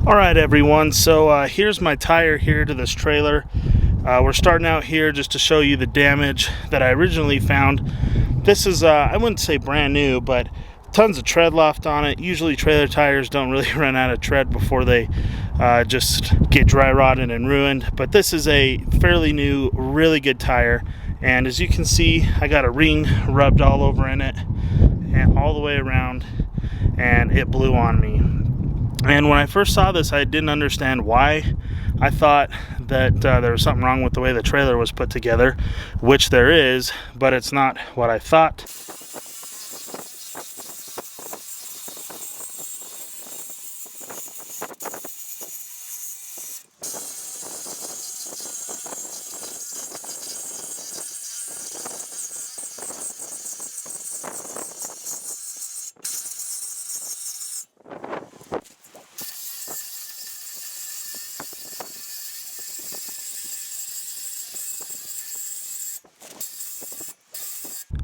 All right, everyone, so here's my tire here to this trailer. We're starting out here just to show you the damage that I originally found. This is, I wouldn't say brand new, but tons of tread loft on it. Usually trailer tires don't really run out of tread before they just get dry rotted and ruined. But this is a fairly new, really good tire. And as you can see, I got a ring rubbed all over in it and all the way around, and it blew on me. And when I first saw this, I didn't understand why. I thought that there was something wrong with the way the trailer was put together, which there is, but it's not what I thought.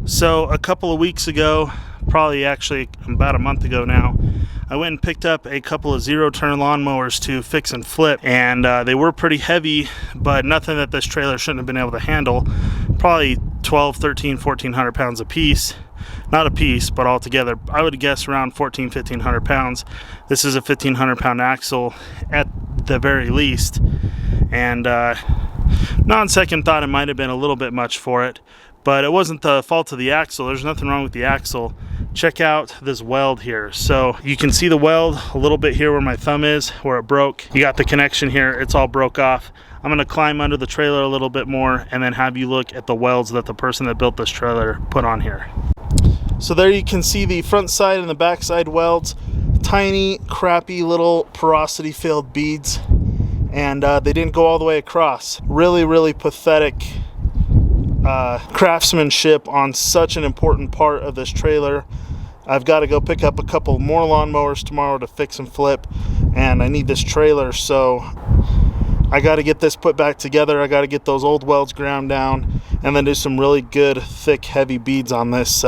So a couple of weeks ago, probably actually about a month ago now, I went and picked up a couple of zero-turn lawnmowers to fix and flip, and they were pretty heavy, but nothing that this trailer shouldn't have been able to handle. Probably 12, 13, 1,400 pounds a piece. Not a piece, but altogether, I would guess around 1,500 pounds. This is a 1,500 pound axle at the very least, and on second thought, it might have been a little bit much for it. But it wasn't the fault of the axle. There's nothing wrong with the axle. Check out this weld here. So you can see the weld a little bit here where my thumb is, where it broke. You got the connection here. It's all broke off. I'm gonna climb under the trailer a little bit more and then have you look at the welds that the person that built this trailer put on here. So there you can see the front side and the back side welds. Tiny, crappy little porosity filled beads. And they didn't go all the way across. Really, really pathetic craftsmanship on such an important part of this trailer. I've got to go pick up a couple more lawnmowers tomorrow to fix and flip, and I need this trailer, so I got to get this put back together. I got to get those old welds ground down and then do some really good thick heavy beads on this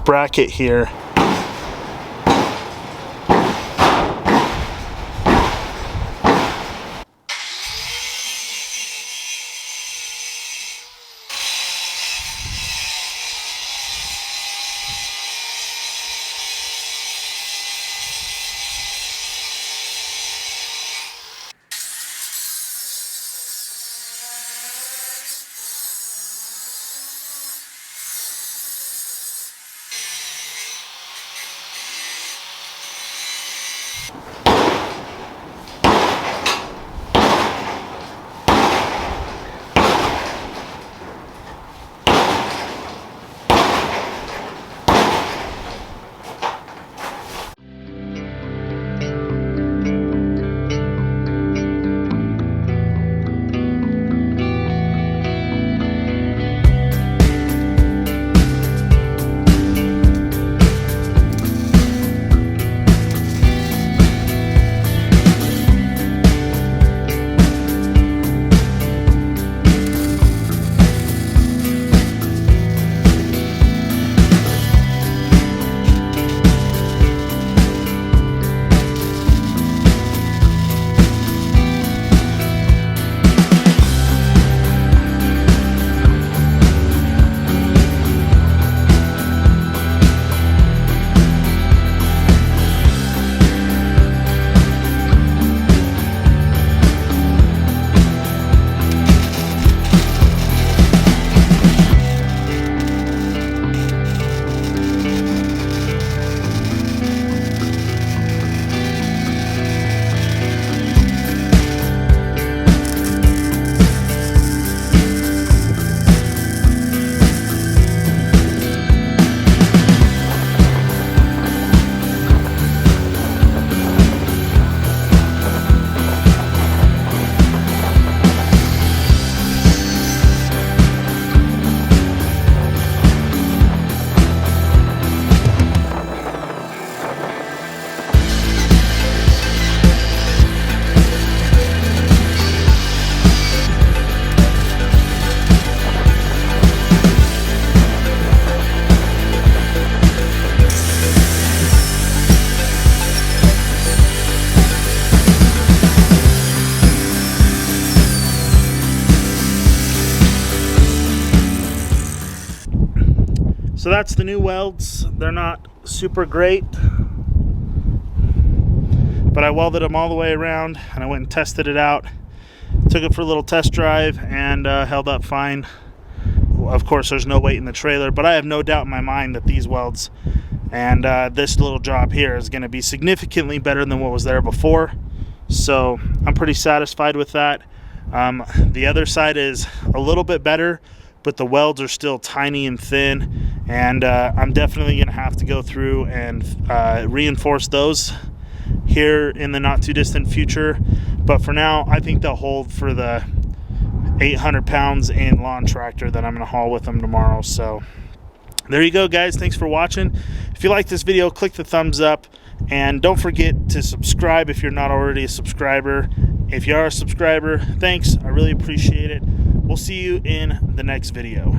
bracket here. So that's the new welds. They're not super great, but I welded them all the way around, and I went and tested it out. Took it for a little test drive, and held up fine. Of course, there's no weight in the trailer, but I have no doubt in my mind that these welds and this little job here is going to be significantly better than what was there before. So I'm pretty satisfied with that. The other side is a little bit better, but the welds are still tiny and thin, and I'm definitely going to have to go through and reinforce those here in the not too distant future. But for now, I think they'll hold for the 800 pounds in lawn tractor that I'm going to haul with them tomorrow. So there you go, guys. Thanks for watching. If you like this video, click the thumbs up, and don't forget to subscribe if you're not already a subscriber. If you are a subscriber, thanks. I really appreciate it. We'll see you in the next video.